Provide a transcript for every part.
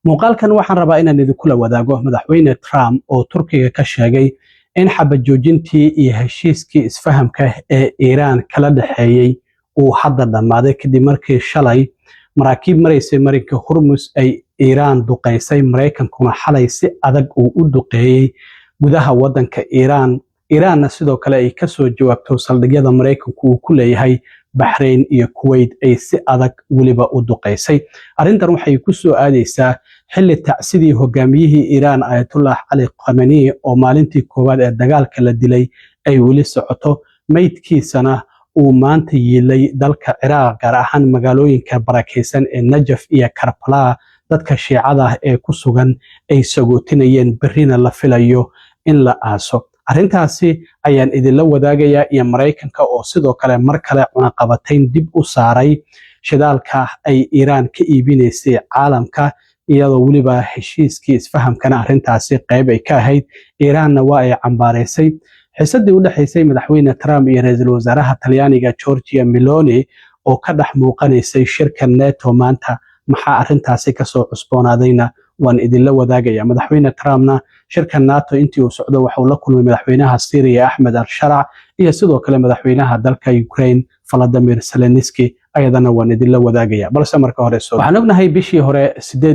muuqaalkan waxaan rabaa inaan idinkula wadaago madaxweyne Trump oo Turkiga ka sheegay in xabad joojintii iyo heshiiskii isfahamka ee Iiraan kala dhaxeeyay uu hadda dhammaaday kadib markii shalay maraakiib maraysay marinka Hormuz ay Iiraan duqeysay Mareykankuna xalay si adag uu u duqeeyay gudaha wadanka Iiraanna sidoo kale ay ka soo jawaabto saldhigyada Mareykanku uu ku leeyahay Bahrain iyo Kuwait ay si adag waliba u duqeysay. Arrintan waxay ku soo aadaysaa xilli tacsidii hogaamiyihii Iiraan Ayatollah Ali Khamenei oo maalintii koowaad ee dagaalka la dilay ay weli socoto, maydkiisana uu maanta yiilay dalka Ciraaq, gaar ahaan magaalooyinka barakeysan ee Najaf iyo Karbala. Dadka Shiicada ah ee ku sugan ay sagootinayeen, berrina la filayo in la aaso. Arrintaasi ayaan idinla wadaagayaa, iyo Mareykanka oo sidoo kale mar kale cunaqabatayn dib u saaray shidaalka ay Iiraan ka iibinaysay caalamka, iyadoo weliba heshiiskii isfahamkana arrintaasi qayb ay ka ahayd. Iiraanna waa ay cambaaraysay. xiisadii u dhaxaysay madaxweyne Trump iyo ra'iisul wasaaraha Talyaaniga Giorgia Meloni oo ka dhex muuqanaysay shirka NATO maanta, maxaa arrintaasi ka soo cusboonaadayna waan idinla wadaagayaa. Madaxweyne Trumpna shirka NATO intii uu socdo waxa uu la kulmay madaxweynaha Syria Ahmed al-Sharac iyo sidoo kale madaxweynaha dalka Ukraine Volodymyr Zelensky. ayadana waan idinla wadaagayaa, balse marka hore waxaan ognahay bishii hore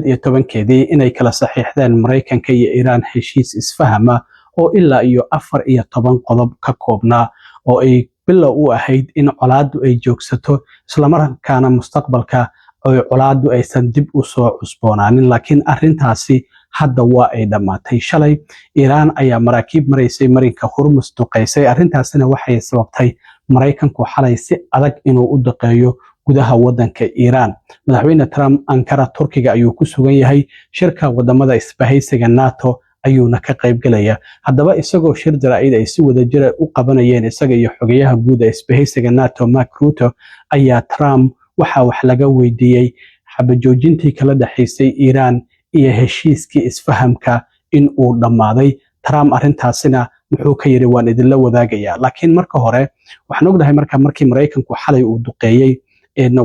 18-keedii inay kala saxiixdeen Mareykanka iyo Iiraan heshiis isfahama oo ilaa iyo 14 qodob ka koobnaa, oo ay bilow u ahayd in colaadu ay joogsato islamarkaana mustaqbalka oo colaadu aysan dib u soo cusboonaanin. laakiin arrintaasi hadda waa ay dhammaatay. Shalay Iiraan ayaa maraakiib maraysay marinka Hormuz duqeysay. Arrintaasina waxay sababtay Mareykanku xalay si adag inuu u duqeeyo gudaha wadanka Iiraan. Madaxweyne Trump Ankara Turkiga ayuu ku sugan yahay, shirka wadamada isbahaysiga NATO ayuuna ka qayb galaya. Haddaba isagoo shir jaraa'id ay si wadajir u qabanayeen isaga iyo xogayaha guud ee isbahaysiga NATO Mark Rutte ayaa Trump waxa wax laga weydiiyey xabad joojintii kala dhaxaysay Iiraan iyo heshiiskii isfahamka in uu dhammaaday. Trump arrintaasina muxuu ka yiri waan idinla wadaagayaa. laakiin marka hore waxaan ognahay markii Mareykanku xalay uu duqeeyay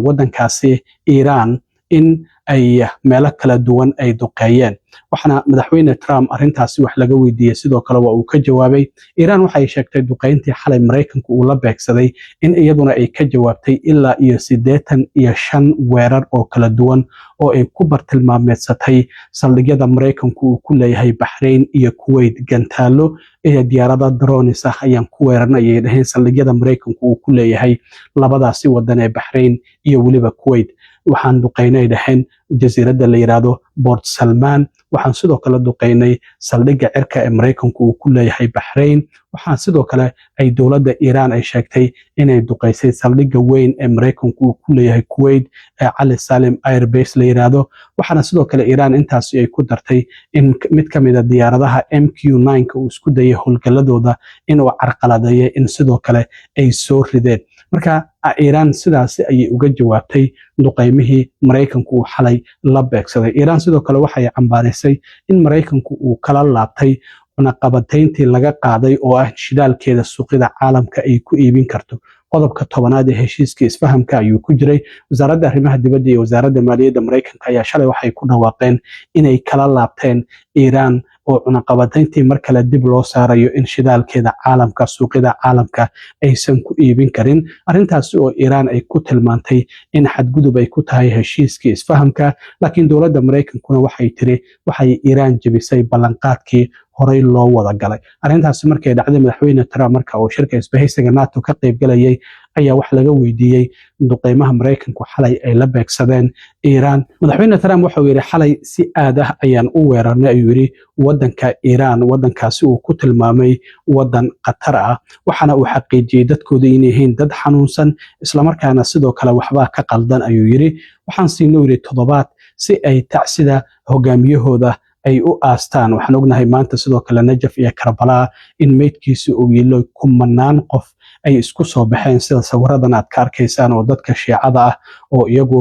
wadankaasi Iiraan in ay meelo kala duwan ay duqeeyeen, waxaana madaxweyne Trump arrintaasi wax laga weydiiyey. sidoo kale waa uu ka jawaabay. Iiraan waxay sheegtay duqeyntii xalay Mareykanku uu la beegsaday in iyaduna ay ka jawaabtay ilaa iyo 85 weerar oo kala duwan oo ay ku bartilmaameedsatay saldhigyada Mareykanku uu ku leeyahay Bahrain iyo Kuwait. gantaalo iyo diyaarada drones ah ayaan ku weerarnay ay dhaheen saldhigyada Mareykanku uu ku leeyahay labadaasi wadan ee Bahrain iyo weliba Kuwait. waxaan duqeynay dhaheen jasiiradda la yiraahdo Port Salman. waxaan sidoo kale duqeynay saldhigga cirka ee Mareykanku uu ku leeyahay Bahrain. waxaan sidoo kale ay dowladda Iiraan ay sheegtay inay duqeysay saldhigga weyn ee Mareykanku uu ku leeyahay Kuwait ee Ali Salim Air Base la yiraahdo. waxaana sidoo kale Iiraan intaasi ay ku dartay in mid ka mid ah diyaaradaha MQ-9 uu isku dayay howlgaladooda inuu carqaladeeyay in sidoo kale ay soo rideen. marka Iiraan sidaasi ayay uga jawaabtay duqeymihii Mareykanku uu xalay la beegsaday. Iiraan sidoo kale waxay cambaaraysay in Mareykanku uu kala laabtay cunaqabatayntii laga qaaday oo ah shidaalkeeda suuqyada caalamka ay ku iibin karto. qodobka 10aad ee heshiiska isfahamka ayuu ku jiray. wasaaradda arrimaha dibadda iyo wasaaradda maaliyadda Mareykanka ayaa shalay waxay ku dhawaaqeen inay kala laabteen Iiraan oo cunaqabatayntii mar kale dib loo saarayo in shidaalkeeda caalamka suuqyada caalamka aysan ku iibin karin. arrintaasi oo Iiraan ay ku tilmaantay in xadgudub ay ku tahay heshiiskii isfahamka, laakiin dowladda Mareykankuna waxay tiri waxay Iiraan jebisay ballanqaadkii horey loo wada galay. arrintaasi markay dhacday madaxweyne Trump marka uu shirka isbahaysiga NATO ka qayb galayay ayaa wax laga weydiiyey duqeymaha Mareykanku xalay ay la beegsadeen Iiraan. madaxweyne Trump wuxuu yiri xalay si aad ah ayaan u weerarnay ayuu yiri wadanka Iiraan. wadankaasi uu ku tilmaamay wadan khatar ah, waxaana uu xaqiijiyey dadkooda inay yihiin dad xanuunsan islamarkaana sidoo kale waxba ka qaldan ayuu yiri. waxaan siinay yiri 7 si ay tacsida hogaamiyahooda ay u aastaan. waxaan ognahay maanta sidoo kale Najaf iyo Karbala in meydkiisa uu yiilo kumanaan qof ay isku soo baxeen, sida sawiradan aad ka arkaysaan, oo dadka Shiicada ah oo iyagu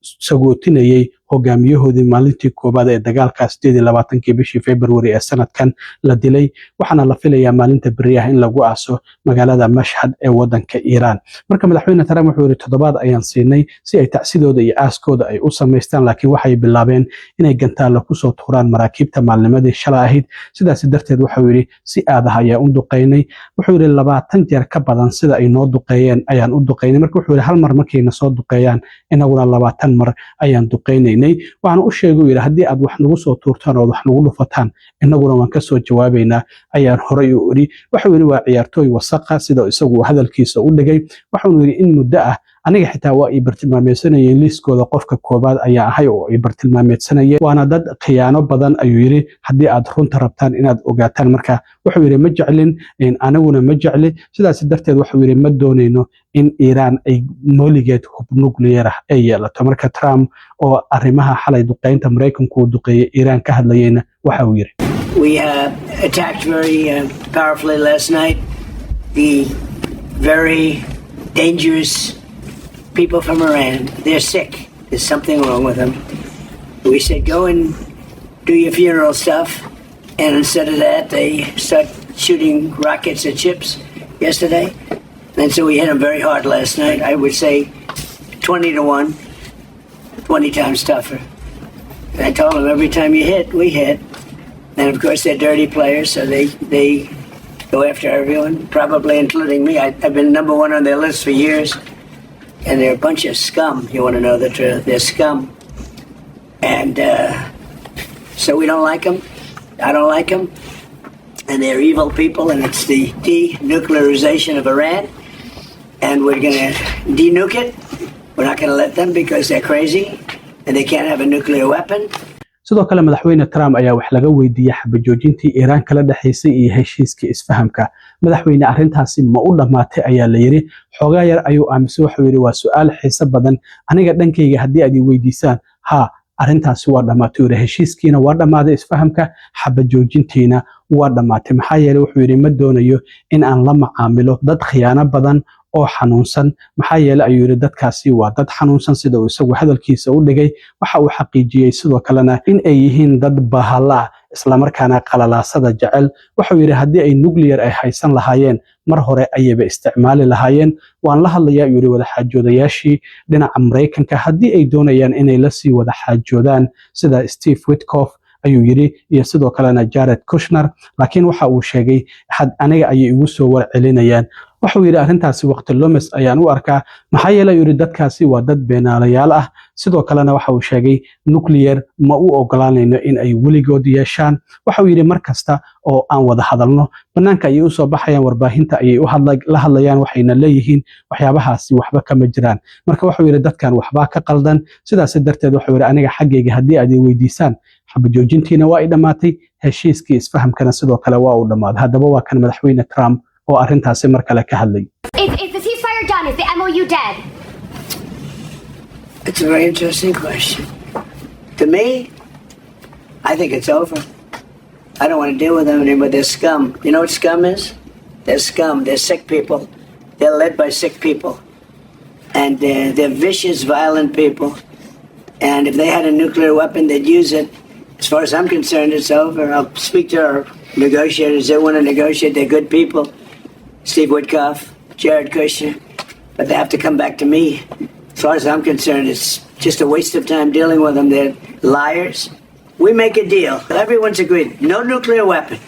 sagootinayay hogaamiyahoodii maalintii koobaad ee dagaalka 28 bishii February ee sanadkan la dilay waxaana la filayaa maalinta beriyaha in lagu aaso magaalada Mashhad ee wadanka Iran marka madaxweyne Trump wuxuu yiri toddobaad ayaan siinay si ay tacsidooda iyo aaskooda ay u sameystaan laakiin waxay bilaabeen inay gantaalo ku soo tuuraan maraakiibta maalnimadii shalay ahayd sidaas darteed wuxuu yiri si aadaha ayaa u duqeynay wuxuu yiri 20 jeer ka badan sida ay noo duqeeyeen ayaan u duqeynay marka wuxuu yiri hal mar markayna soo duqeeyaan inaguna 20 mar ayaan duqeynaynay waxaan u sheegay yiri haddii aad wax nagu soo tuurtaan oo wax nagu dhufataan inaguna waan ka soo jawaabaynaa ayaan horay u iri wuxuu yiri waa ciyaartooy wasaqa sida isagu hadalkiisa u dhigay wuxuu yiri in muddo ah aniga xitaa waa ay bartilmaameedsanayeen liiskooda qofka koobaad ayaa ahay oo ay bartilmaameedsanayeen waana dad khiyaano badan ayuu yiri haddii aad runta rabtaan inaad ogaataan marka wuxuu yiri ma jeclin anaguna ma jecli sidaas darteed wuxuu yiri ma doonayno in Iran ay nooligeed hub nuclear ah ay yeelato marka Trump oo arrimaha xalay duqeynta Mareykanku duqeeyay Iran ka hadlayeen waxa uu yiri We attacked very powerfully last night the very dangerous people from Iran. They're sick. There's something wrong with them. We said, go and do your funeral stuff. And instead of that, they start shooting rockets at ships yesterday. And so we hit them very hard last night. I would say 20 to 1, 20 times tougher. And I told them every time you hit, we hit. And of course, they're dirty players, so they go after everyone, probably including me. I've been #1 on their list for years. And they're a bunch of scum, you want to know the truth. They're scum. And so we don't like them. I don't like them. And they're evil people, and it's the denuclearization of Iran. And we're going to denuke it. We're not going to let them because they're crazy, and they can't have a nuclear weapon. sidoo kale madaxweyne Trump ayaa wax laga weydiiyay xabajoojintii Iran kala dhaxaysay iyo heshiiska isfahamka madaxweyne arrintaasi ma u dhamaatay ayaa la yiri xogaa yar ayuu aaminsan wuxuu yiri waa su'aal xiiso badan aniga dhankayga haddii aad weydiisaan ha arrintaasi waa dhamaatay heshiiskiina waa dhamaaday isfahamka xabajoojintiina waa dhamaatay maxaa yeelay wuxuu yiri ma doonayo in aan la macaamilo dad khiyaano badan oo xanuunsan maxaa yeelay ayuu yiri dadkaasi waa dad xanuunsan sida uu isagu hadalkiisa u dhigay waxa uu xaqiijiyay sidoo kalena in ay yihiin dad bahalla isla markaana qalalaasada jecel wuxuu yiri haddii ay nuclear ay haysan lahaayeen mar hore ayayba isticmaali lahaayeen waan la hadlayaa yiri wada xaajoodayaashii dhinaca Mareykanka haddii ay doonayaan inay la sii wada xaajoodaan sida Steve Witkoff ayuu yiri iyo sidoo kalena Jared Kushner laakiin waxa uu sheegay had aniga ayay igu soo warcelinayaan wuxuu yiri arrintaasi waqti lumis ayaan u arkaa maxaa yeelay yiri dadkaasi waa dad beenaalayaal ah sidoo kalena waxa uu sheegay nuclear ma u ogolaanayno in ay weligood yeeshaan waxa uu yiri markasta oo aan wada hadalno banaanka ay u soo baxayaan warbaahinta ay la hadlayaan waxayna leeyihiin waxyaabahaasi waxba kama jiraan marka waxa uu yiri dadkan waxba ka qaldan sidaas darteed waxa uu yiri aniga xaggayga haddii aad weydiisaan xabajoojintiina waa ay dhamaatay heshiiskii isfahamkana sidoo kale waa uu dhamaaday haddaba waa kan madaxweyne Trump oo arrintaasi mar kale ka hadlay Is the ceasefire done? Is the MOU dead? It's a very interesting question. To me, I think it's over. I don't want to deal with them anymore. They're scum. You know what scum is? They're scum. They're sick people. They're led by sick people. And they're vicious, violent people. And if they had a nuclear weapon, they'd use it. As far as I'm concerned, it's over. I'll speak to our negotiators. They want to negotiate. They're good people. Steve Witkoff, Jared Kushner. But they have to come back to me. As far as I'm concerned, it's just a waste of time dealing with them. They're liars. We make a deal. Everyone's agreed. No nuclear weapon.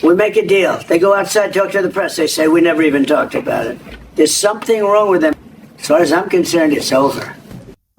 We make a deal. They go outside, talk to the press. They say, we never even talked about it. There's something wrong with them. As far as I'm concerned, it's over.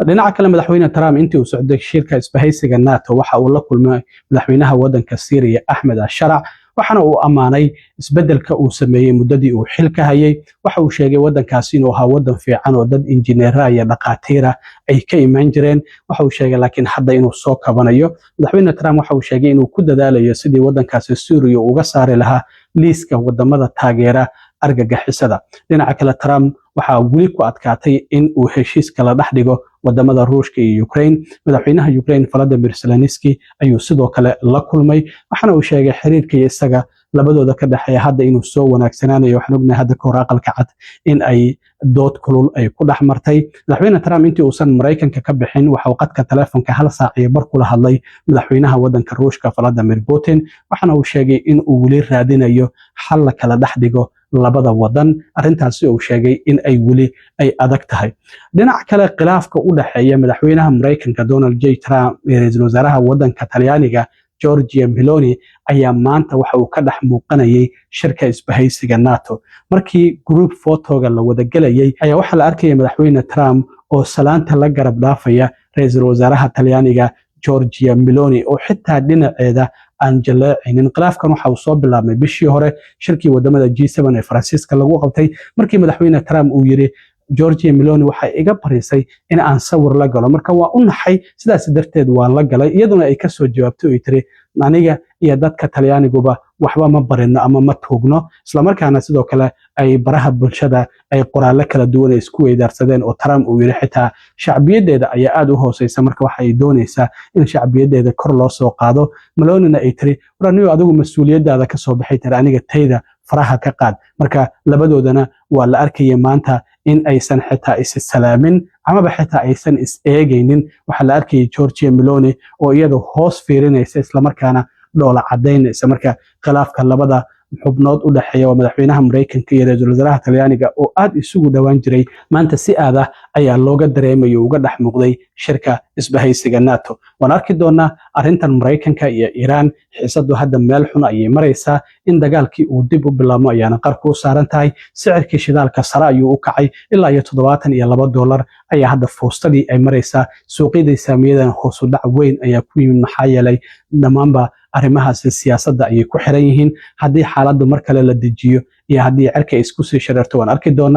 dhinaca kale madaxweyne Trump intii uu socday shirka isbahaysiga NATO waxa uu la kulmay madaxweynaha wadanka Syria Ahmed al-Shara waxana uu amaanay isbedelka uu sameeyay muddadii uu xilka hayay waxa uu sheegay wadankaasi inuu ahaa wadan fiican oo dad injineera iyo dhaqaatiira ay ka iman jireen waxa uu sheegay laakiin hadda inuu soo kabanayo madaxweyne Trump waxa uu sheegay inuu ku dadaalayo sidii wadankaasi Syria uga saari lahaa liiska wadamada taageera argagixisada dhinaca kale Trump waxa uu weli ku adkaatay in uu heshiis kala dhaxdhigo wadamada Ruushka iyo Ukraine madaxweynaha Ukraine Volodymyr Zelensky ayuu sidoo kale la kulmay waxana uu sheegay xiriirka isaga labadooda ka dhaxeeya hadda inuu soo wanaagsanaanayo. waxaan ognahay hadda ka hor aqalka cad in ay dood kulul ay ku dhex martay. madaxweyne Trump intii uusan Mareykanka ka bixin waxa uu qadka telefoonka 1 saac iyo bar kula hadlay madaxweynaha wadanka Ruushka Vladimir Putin, waxaana uu sheegay in uu weli raadinayo xal la kala dhex dhigo labada wadan. arrintaasi uu sheegay in ay weli ay adag tahay. dhinaca kale khilaafka u dhaxeeya madaxweynaha Mareykanka Donald J Trump iyo ra'iisul wasaaraha wadanka Talyaaniga Giorgia Meloni ayaa maanta waxa uu ka dhex muuqanayay shirka isbahaysiga NATO. markii group photoga la wada galayay ayaa waxa la arkayay madaxweyne Trump oo salaanta la garab dhaafaya ra'iisul wasaaraha Talyaaniga Giorgia Meloni oo xitaa dhinaceeda aan jaleecinin. khilaafkan waxa uu soo bilaabmay bishii hore shirkii wadamada G7 ee Faransiiska lagu qabtay markii madaxweyne Trump uu yiri Giorgia Meloni waxay iga barisay in aan sawir la galo, marka waa u naxay, sidaas darteed waan la galay. iyaduna ay ka soo jawaabtay oo tiri aniga iyo dadka Talyaaniguba waxba ma barino ama ma tuugno. isla markaana sidoo kale ay baraha bulshada ay qoraallo kala duwan isku weydaarsadeen oo Trump uu yiri xitaa shacbiyadeeda ayaa aad u hooseysa, marka waxa ay doonaysaa in shacbiyadeeda kor loo soo qaado. Meloni ay tiri waraniyo adigu mas'uuliyadaada ka soo baxay tiri aniga tayda faraha ka qaad. marka labadoodana waa la arkayay maanta in aysan xitaa is salaamin amaba xitaa aysan is eegaynin. waxa la arkayay Giorgia Meloni oo iyadu hoos fiirinaysa isla markaana dhoola cadeynaysa. marka khilaafka labada xubnood u dhaxeeya waa madaxweynaha Mareykanka iyo ra'iisul wasaaraha Talyaaniga oo aad isugu dhawaan jiray maanta si aad ah ayaa looga dareemayo uga dhex muuqday shirka isbahaysiga NATO. waan arki doonaa arrintan Mareykanka iyo Iran xiisadu hadda meel xun ayay maraysaa. in dagaalkii uu dib u bilaabmo ayaana qarku u saaran tahay. sicirkii shidaalka sare ayuu u kacay ilaa iyo $72 ayaa hadda foostadii ay maraysaa. suuqyada saamiyada hoos u dhac weyn ayaa ku yimid maxaa yeelay dhammaanba arrimahaasi siyaasadda ayay ku xiran yihiin. haddii xaaladdu mar kale la dejiyo iyo haddii cirka isku sii shareerto waan arki doonaa.